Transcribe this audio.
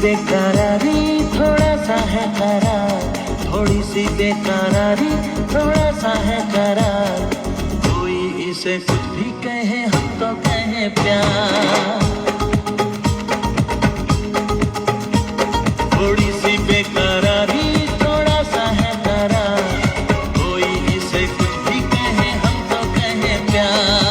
बेकरारी थोड़ा सा है करार, थोड़ी सी बेकरारी थोड़ा सा है करार। कोई इसे कुछ भी कहे हम तो कहें प्यार। थोड़ी सी बेकरारी थोड़ा सा है करार, कोई इसे कुछ भी कहे हम तो कहें प्यार।